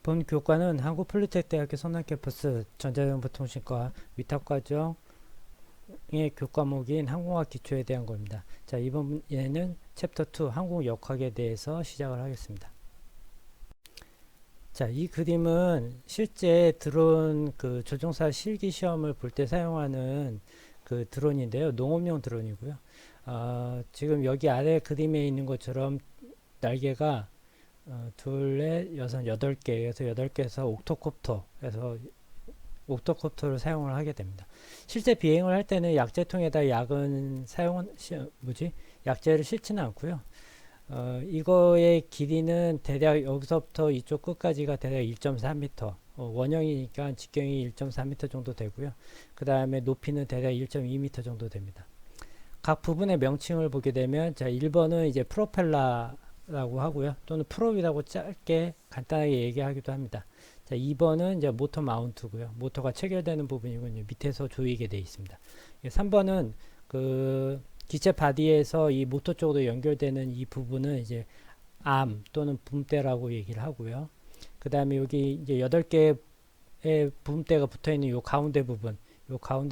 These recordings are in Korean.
본 교과는 한국폴리텍대학교 성남캠퍼스 전자정보통신과 위탁과정의 교과목인 항공학 기초에 대한 겁니다. 자, 이번에는 챕터 2 항공역학에 대해서 시작을 하겠습니다. 자, 이 그림은 실제 드론 그 조종사 실기 시험을 볼 때 사용하는 그 드론인데요. 농업용 드론이고요. 지금 여기 아래 그림에 있는 것처럼 날개가 둘, 넷, 여섯, 8개에서 8개에서 옥토콥터에서 옥토콥터를 사용을 하게 됩니다. 실제 비행을 할 때는 약제통에다 약은 약제를 싣지는 않고요. 이거의 길이는 대략 여기서부터 이쪽 끝까지가 대략 1.4m, 원형이니까 직경이 1.4m 정도 되고요. 그 다음에 높이는 대략 1.2m 정도 됩니다. 각 부분의 명칭을 보게 되면, 자, 1번은 이제 프로펠러라고 하고요. 또는 프롭이라고 짧게 간단하게 얘기하기도 합니다. 자, 2번은 이제 모터 마운트고요. 모터가 체결되는 부분이군요. 밑에서 조이게 되어 있습니다. 3번은 그 기체 바디에서 이 모터 쪽으로 연결되는 이 부분은 이제 암 또는 붐대라고 얘기를 하고요. 그 다음에 여기 이제 8개의 붐대가 붙어 있는 요 가운데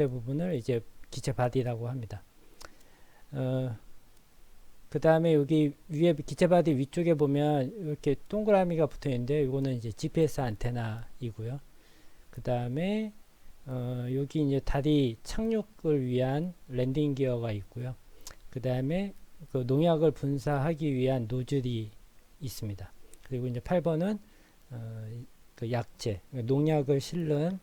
부분을 이제 기체 바디라고 합니다. 그 다음에 여기 위에 기체 바디 위쪽에 보면 이렇게 동그라미가 붙어 있는데 이거는 이제 GPS 안테나이고요. 그 다음에 여기 이제 다리 착륙을 위한 랜딩 기어가 있고요. 그 다음에 그 농약을 분사하기 위한 노즐이 있습니다. 그리고 이제 8번은 그 약재, 농약을 실는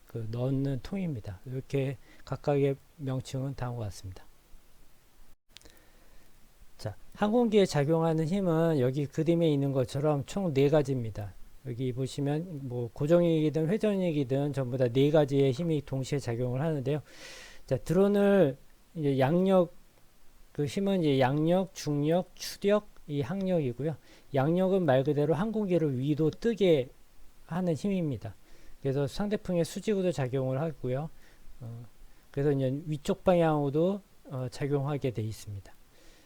그 넣는 통입니다. 이렇게 각각의 명칭은 다음과 같습니다. 자, 항공기에 작용하는 힘은 여기 그림에 있는 것처럼 총 4가지입니다. 여기 보시면 뭐 고정익이든 회전익이든 전부 다 4가지의 힘이 동시에 작용을 하는데요. 자, 드론을 이제 양력, 그 힘은 이제 양력, 중력, 추력, 이 항력이고요. 양력은 말 그대로 항공기를 위로 뜨게 하는 힘입니다. 그래서 상대풍의 수직으로 작용을 하고요. 그래서 이제 위쪽 방향으로도 작용하게 되어 있습니다.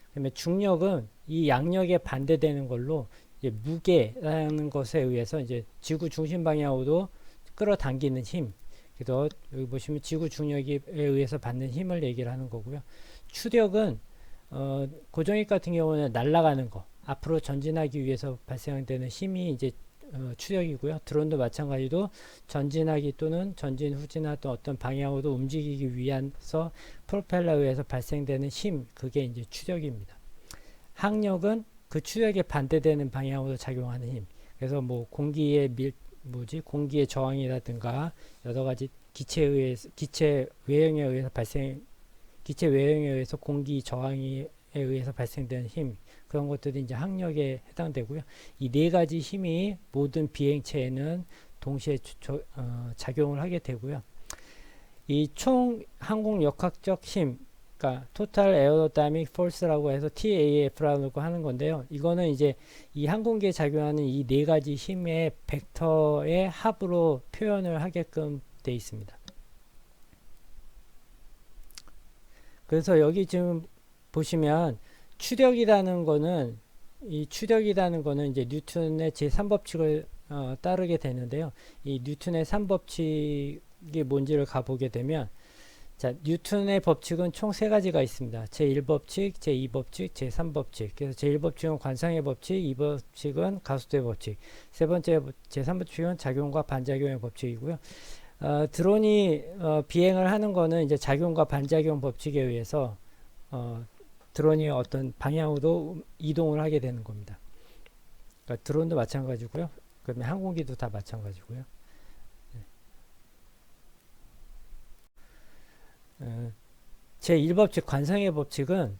그다음에 중력은 이 양력에 반대되는 걸로 이제 무게라는 것에 의해서 이제 지구 중심 방향으로 끌어당기는 힘. 그래서 여기 보시면 지구 중력에 의해서 받는 힘을 얘기를 하는 거고요. 추력은 고정익 같은 경우는 날아가는 거, 앞으로 전진하기 위해서 발생되는 힘이 이제 추력이고요. 드론도 마찬가지로 전진하기 또는 전진 후진하던 어떤 방향으로 움직이기 위해서 프로펠러에 의해서 발생되는 힘, 그게 이제 추력입니다. 항력은 그 추력에 반대되는 방향으로 작용하는 힘. 그래서 뭐 공기의 공기의 저항이라든가 여러 가지 기체 외형에 의해서 공기 저항에 의해서 발생되는 힘, 그런 것들이 이제 항력에 해당되고요. 이 4가지 힘이 모든 비행체에는 동시에 작용을 하게 되고요. 이 총 항공 역학적 힘, 그러니까 Total Aerodynamic Force라고 해서 TAF라고 하는 건데요. 이거는 이제 이 항공기에 작용하는 이 4가지 힘의 벡터의 합으로 표현을 하게끔 되어 있습니다. 그래서 여기 지금 보시면 추력이라는 거는 이제 뉴턴의 제3법칙을 따르게 되는데요. 이 뉴턴의 3법칙이 뭔지를 가보게 되면, 자, 뉴턴의 법칙은 총 3가지가 있습니다. 제1법칙, 제2법칙, 제3법칙. 그래서 제1법칙은 관성의 법칙, 2법칙은 가속도의 법칙, 세 번째 제3법칙은 작용과 반작용의 법칙이고요. 드론이 비행을 하는 거는 이제 작용과 반작용 법칙에 의해서 드론이 어떤 방향으로 이동을 하게 되는 겁니다. 그러니까 드론도 마찬가지고요. 그다음에 항공기도 다 마찬가지고요. 제1법칙 관성의 법칙은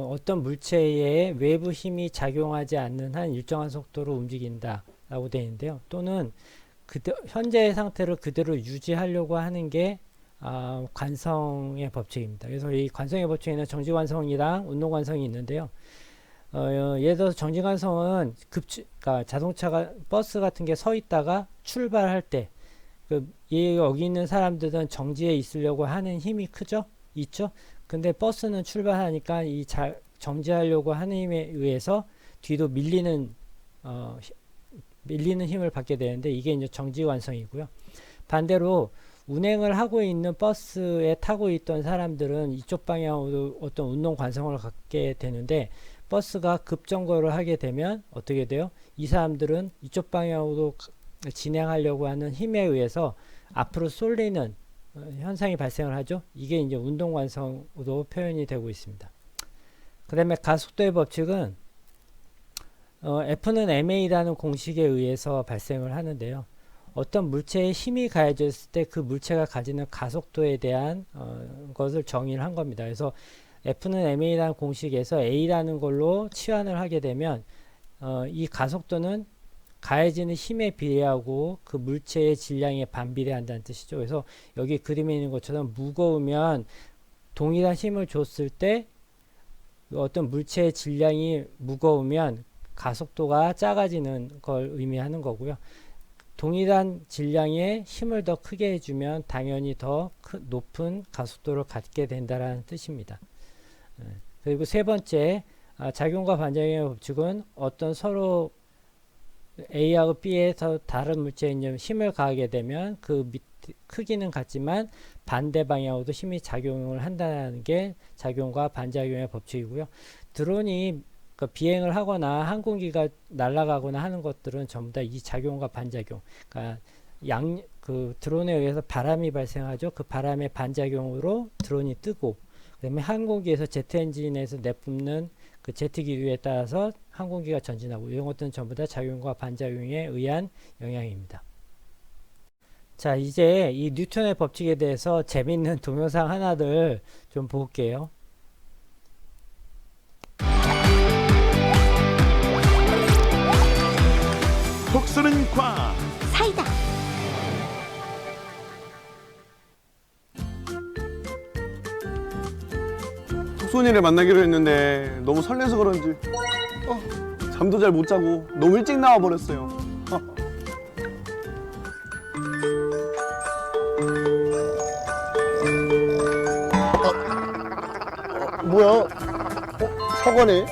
어떤 물체에 외부 힘이 작용하지 않는 한 일정한 속도로 움직인다 라고 되어 있는데요. 또는 현재의 상태를 그대로 유지하려고 하는 게 관성의 법칙입니다. 그래서 이 관성의 법칙에는 정지관성이랑 운동관성이 있는데요. 예를 들어서 정지관성은 그러니까 자동차가 버스 같은 게 서 있다가 출발할 때 여기 있는 사람들은 정지해 있으려고 하는 힘이 있죠. 근데 버스는 출발하니까 정지하려고 하는 힘에 의해서 뒤로 밀리는 밀리는 힘을 받게 되는데 이게 이제 정지관성이고요. 반대로 운행을 하고 있는 버스에 타고 있던 사람들은 이쪽 방향으로 어떤 운동 관성을 갖게 되는데 버스가 급정거를 하게 되면 어떻게 돼요? 이 사람들은 이쪽 방향으로 진행하려고 하는 힘에 의해서 앞으로 쏠리는 현상이 발생을 하죠. 이게 이제 운동 관성으로 표현이 되고 있습니다. 그 다음에 가속도의 법칙은 F는 ma라는 공식에 의해서 발생을 하는데요. 어떤 물체에 힘이 가해졌을 때 그 물체가 가지는 가속도에 대한 것을 정의를 한 겁니다. 그래서 F는 ma라는 공식에서 a라는 걸로 치환을 하게 되면 이 가속도는 가해지는 힘에 비례하고 그 물체의 질량에 반비례한다는 뜻이죠. 그래서 여기 그림에 있는 것처럼 무거우면 동일한 힘을 줬을 때 어떤 물체의 질량이 무거우면 가속도가 작아지는 걸 의미하는 거고요. 동일한 질량의 힘을 더 크게 해주면 당연히 더 높은 가속도를 갖게 된다는 뜻입니다. 그리고 세 번째, 작용과 반작용의 법칙은 어떤 서로 A하고 B에서 다른 물체에 힘을 가하게 되면 그 크기는 같지만 반대 방향으로도 힘이 작용을 한다는 게 작용과 반작용의 법칙이고요. 드론이 비행을 하거나 항공기가 날아가거나 하는 것들은 전부 다 이 작용과 반작용, 그러니까 드론에 의해서 바람이 발생하죠. 그 바람의 반작용으로 드론이 뜨고, 그다음에 항공기에서 제트 엔진에서 내뿜는 그 제트 기류에 따라서 항공기가 전진하고, 이런 것들은 전부 다 작용과 반작용에 의한 영향입니다. 자, 이제 이 뉴턴의 법칙에 대해서 재밌는 동영상 하나를 좀 볼게요. 독서는 과학, 사이다. 톡순이를 만나기로 했는데 너무 설레서 그런지 잠도 잘 못 자고 너무 일찍 나와 버렸어요. 뭐야? 사과네?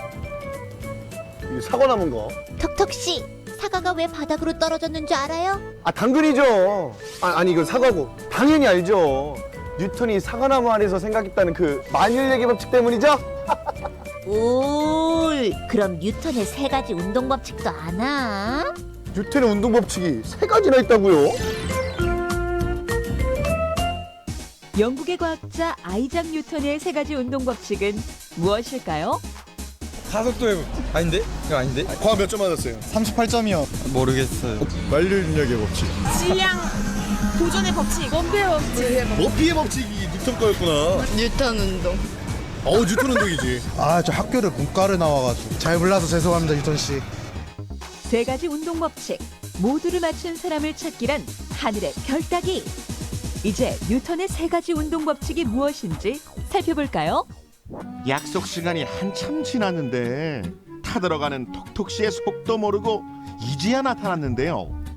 이 사과 남은 거? 톡톡씨, 사과가 왜 바닥으로 떨어졌는 줄 알아요? 아, 당근이죠. 아니 이거 사과고. 당연히 알죠. 뉴턴이 사과나무 아래서 생각했다는 그 만율예계 법칙 때문이죠? 오, 그럼 뉴턴의 세 가지 운동 법칙도 아나? 뉴턴의 운동 법칙이 세 가지나 있다고요? 영국의 과학자 아이작 뉴턴의 세 가지 운동 법칙은 무엇일까요? 가속도의 아닌데? 이거 아닌데? 과학 몇 점 맞았어요? 38점이요. 모르겠어요. 만류인력의 법칙. 질량 보존의 법칙, 원배의 법칙. 머피의 법칙이 뉴턴 거였구나. 뉴턴 운동. 뉴턴 운동이지. 아, 저 학교를 문과를 나와가지고 잘 몰라서 죄송합니다, 유턴 씨. 세 가지 운동 법칙 모두를 맞춘 사람을 찾기란 하늘의 별 따기. 이제 뉴턴의 세 가지 운동 법칙이 무엇인지 살펴볼까요? 약속 시간이 한참 지났는데 타들어가는 톡톡씨의 속도 모르고 이제야 나타났는데요.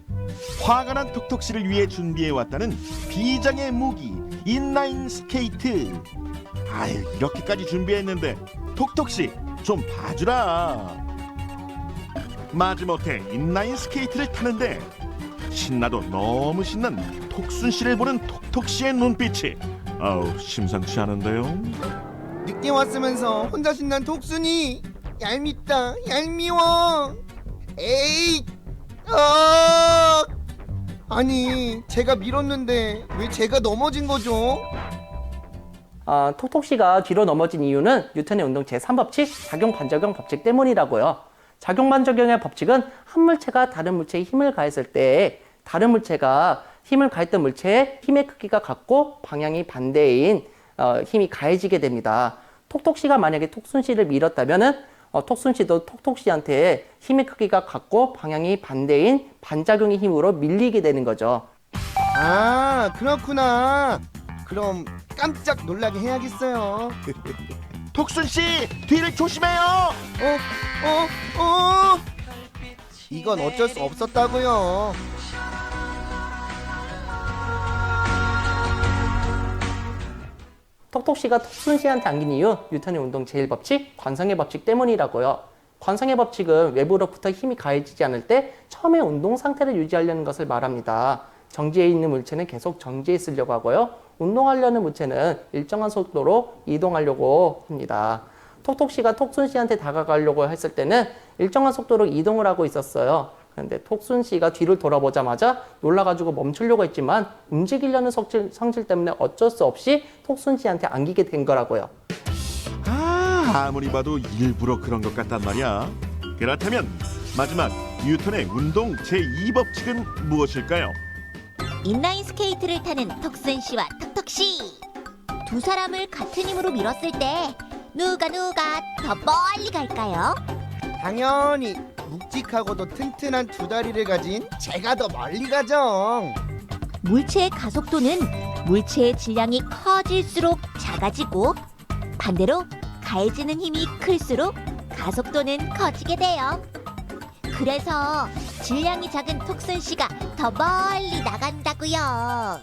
화가 난 톡톡씨를 위해 준비해왔다는 비장의 무기 인라인 스케이트. 아유, 이렇게까지 준비했는데 톡톡씨 좀 봐주라. 마지못해 인라인 스케이트를 타는데 신나도 너무 신난 톡순씨를 보는 톡톡씨의 눈빛이 아우 심상치 않은데요. 늦게 왔으면서 혼자 신난 톡순이 얄밉다 얄미워. 에이 아니 제가 밀었는데 왜 제가 넘어진 거죠? 톡톡씨가 뒤로 넘어진 이유는 뉴턴의 운동 제3법칙 작용 반작용 법칙 때문이라고요. 작용 반작용의 법칙은 한 물체가 다른 물체에 힘을 가했을 때 다른 물체가 힘을 가했던 물체의 힘의 크기가 같고 방향이 반대인 힘이 가해지게 됩니다. 톡톡씨가 만약에 톡순씨를 밀었다면은 톡순씨도 톡톡씨한테 힘의 크기가 같고 방향이 반대인 반작용의 힘으로 밀리게 되는 거죠. 아 그렇구나. 그럼 깜짝 놀라게 해야겠어요. 톡순씨 뒤를 조심해요. 이건 어쩔 수 없었다고요. 톡톡씨가 톡순씨한테 안긴 이유 뉴턴의 운동 제1법칙 관성의 법칙 때문이라고요. 관성의 법칙은 외부로부터 힘이 가해지지 않을 때 처음에 운동 상태를 유지하려는 것을 말합니다. 정지해 있는 물체는 계속 정지해 있으려고 하고요. 운동하려는 물체는 일정한 속도로 이동하려고 합니다. 톡톡씨가 톡순씨한테 다가가려고 했을 때는 일정한 속도로 이동을 하고 있었어요. 그런데 톡순씨가 뒤를 돌아보자마자 놀라가지고 멈추려고 했지만 움직이려는 성질 때문에 어쩔 수 없이 톡순씨한테 안기게 된 거라고요. 아무리 봐도 일부러 그런 것 같단 말이야. 그렇다면 마지막 뉴턴의 운동 제2법칙은 무엇일까요? 인라인 스케이트를 타는 톡슨 씨와 톡톡 씨. 두 사람을 같은 힘으로 밀었을 때 누가 더 멀리 갈까요? 당연히 묵직하고도 튼튼한 두 다리를 가진 제가 더 멀리 가죠. 물체의 가속도는 물체의 질량이 커질수록 작아지고 반대로 가해지는 힘이 클수록 가속도는 커지게 돼요. 그래서 질량이 작은 톡슨 씨가 더 멀리 나간다고요.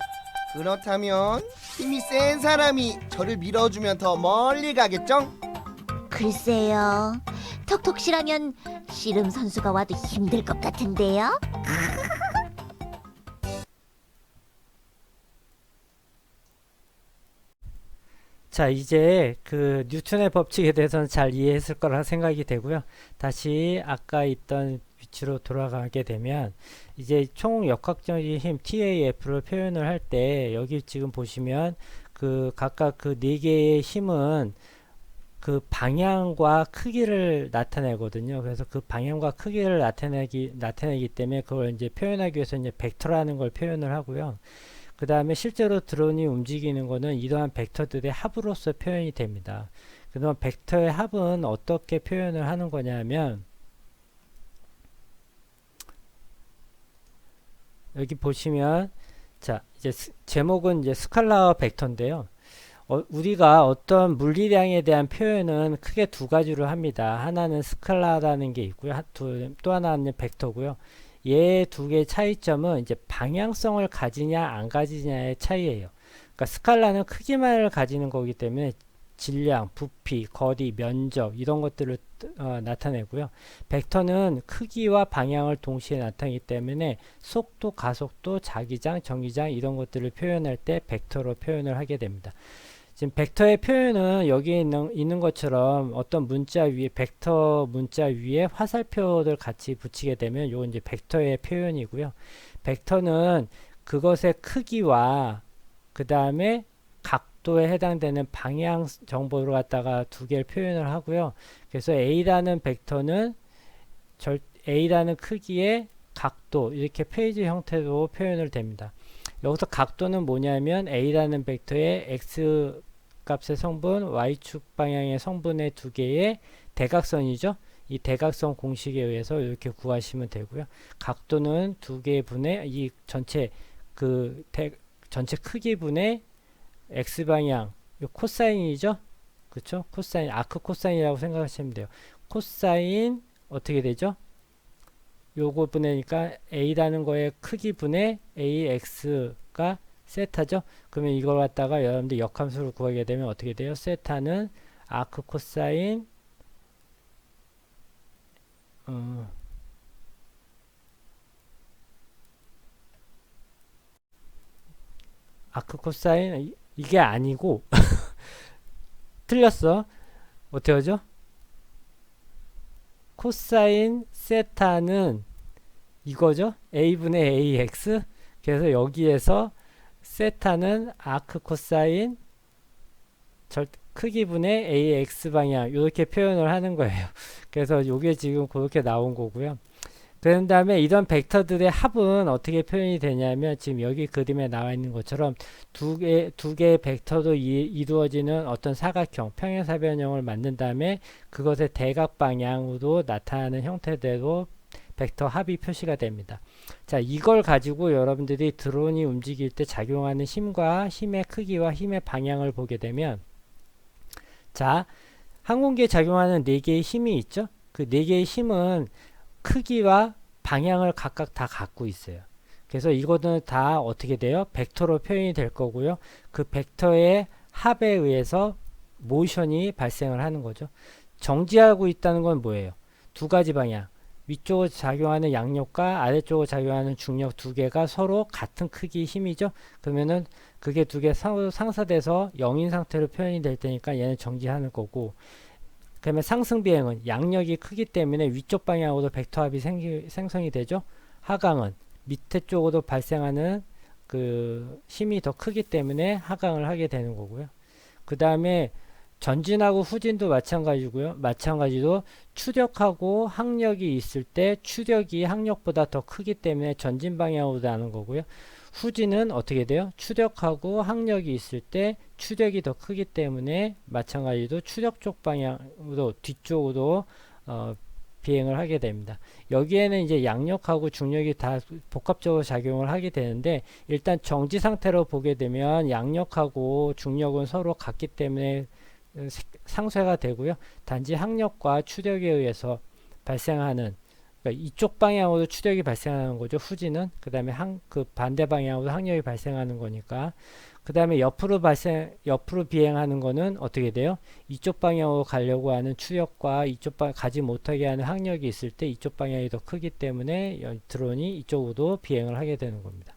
그렇다면 힘이 센 사람이 저를 밀어주면 더 멀리 가겠죠? 글쎄요. 톡톡 씨라면 씨름 선수가 와도 힘들 것 같은데요. 자, 이제 그 뉴턴의 법칙에 대해서는 잘 이해했을 거라 생각이 되고요. 다시 아까 있던 위치로 돌아가게 되면 이제 총 역학적인 힘 TAF를 표현을 할 때 여기 지금 보시면 그 각각 그 네 개의 힘은 그 방향과 크기를 나타내거든요. 그래서 그 방향과 크기를 나타내기 때문에 그걸 이제 표현하기 위해서 이제 벡터라는 걸 표현을 하고요. 그 다음에 실제로 드론이 움직이는 거는 이러한 벡터들의 합으로서 표현이 됩니다. 그동안 벡터의 합은 어떻게 표현을 하는 거냐면 여기 보시면 자 이제 제목은 이제 스칼라 벡터인데요. 우리가 어떤 물리량에 대한 표현은 크게 두 가지로 합니다. 하나는 스칼라라는 게 있고요. 또 하나는 벡터고요. 얘 두 개의 차이점은 이제 방향성을 가지냐 안 가지냐의 차이예요. 그러니까 스칼라는 크기만을 가지는 거기 때문에 질량, 부피, 거리, 면적 이런 것들을 나타내고요. 벡터는 크기와 방향을 동시에 나타내기 때문에 속도, 가속도, 자기장, 정기장 이런 것들을 표현할 때 벡터로 표현을 하게 됩니다. 지금 벡터의 표현은 여기에 있는 것처럼 어떤 문자 위에 벡터 문자 위에 화살표를 같이 붙이게 되면 요건 이제 벡터의 표현이고요. 벡터는 그것의 크기와 그 다음에 각도에 해당되는 방향 정보를 갖다가 두 개를 표현을 하고요. 그래서 A라는 벡터는 A라는 크기의 각도 이렇게 페이지 형태로 표현을 됩니다. 여기서 각도는 뭐냐면 A라는 벡터의 X 값의 성분, Y축 방향의 성분의 두 개의 대각선이죠. 이 대각선 공식에 의해서 이렇게 구하시면 되고요. 각도는 두 개의 분의 이 전체 전체 크기 분의 X 방향, 요 코사인이죠. 그렇죠? 코사인, 아크 코사인이라고 생각하시면 돼요. 코사인 어떻게 되죠? 요거 분해니까 A라는 거의 크기 분의 AX가 세타죠. 그러면 이걸 갖다가 여러분들 역함수를 구하게 되면 어떻게 돼요? 세타는 아크 코사인 아크 코사인 이게 아니고 틀렸어. 어떻게 하죠? 코사인 세타는 이거죠. A분의 AX. 그래서 여기에서 세타는 아크 코사인 크기분의 AX 방향 이렇게 표현을 하는 거예요. 그래서 이게 지금 그렇게 나온 거고요. 그런 다음에 이런 벡터들의 합은 어떻게 표현이 되냐면 지금 여기 그림에 나와 있는 것처럼 두 개의 벡터로 이루어지는 어떤 사각형, 평행사변형을 만든 다음에 그것의 대각 방향으로 나타나는 형태대로 벡터 합이 표시가 됩니다. 자, 이걸 가지고 여러분들이 드론이 움직일 때 작용하는 힘과 힘의 크기와 힘의 방향을 보게 되면 자, 항공기에 작용하는 4개의 힘이 있죠. 그 4개의 힘은 크기와 방향을 각각 다 갖고 있어요. 그래서 이거는 다 어떻게 돼요? 벡터로 표현이 될 거고요. 그 벡터의 합에 의해서 모션이 발생을 하는 거죠. 정지하고 있다는 건 뭐예요? 두 가지 방향, 위쪽으로 작용하는 양력과 아래쪽으로 작용하는 중력 두 개가 서로 같은 크기 힘이죠. 그러면은 그게 두 개 상사돼서 0인 상태로 표현이 될 테니까 얘는 정지하는 거고, 그러면 상승 비행은 양력이 크기 때문에 위쪽 방향으로 벡터합이 생성이 되죠. 하강은 밑에 쪽으로 발생하는 그 힘이 더 크기 때문에 하강을 하게 되는 거고요. 그 다음에 전진하고 후진도 마찬가지고요. 마찬가지로 추력하고 항력이 있을 때 추력이 항력보다 더 크기 때문에 전진 방향으로 나는 거고요. 후진은 어떻게 돼요? 추력하고 항력이 있을 때 추력이 더 크기 때문에 마찬가지로 추력 쪽 방향으로 뒤쪽으로 비행을 하게 됩니다. 여기에는 이제 양력하고 중력이 다 복합적으로 작용을 하게 되는데, 일단 정지 상태로 보게 되면 양력하고 중력은 서로 같기 때문에 상쇄가 되고요. 단지 항력과 추력에 의해서 발생하는, 그러니까 이쪽 방향으로 추력이 발생하는 거죠. 후진은. 그 다음에 그 반대 방향으로 항력이 발생하는 거니까. 그 다음에 옆으로 비행하는 거는 어떻게 돼요? 이쪽 방향으로 가려고 하는 추력과 이쪽 가지 못하게 하는 항력이 있을 때 이쪽 방향이 더 크기 때문에 드론이 이쪽으로 비행을 하게 되는 겁니다.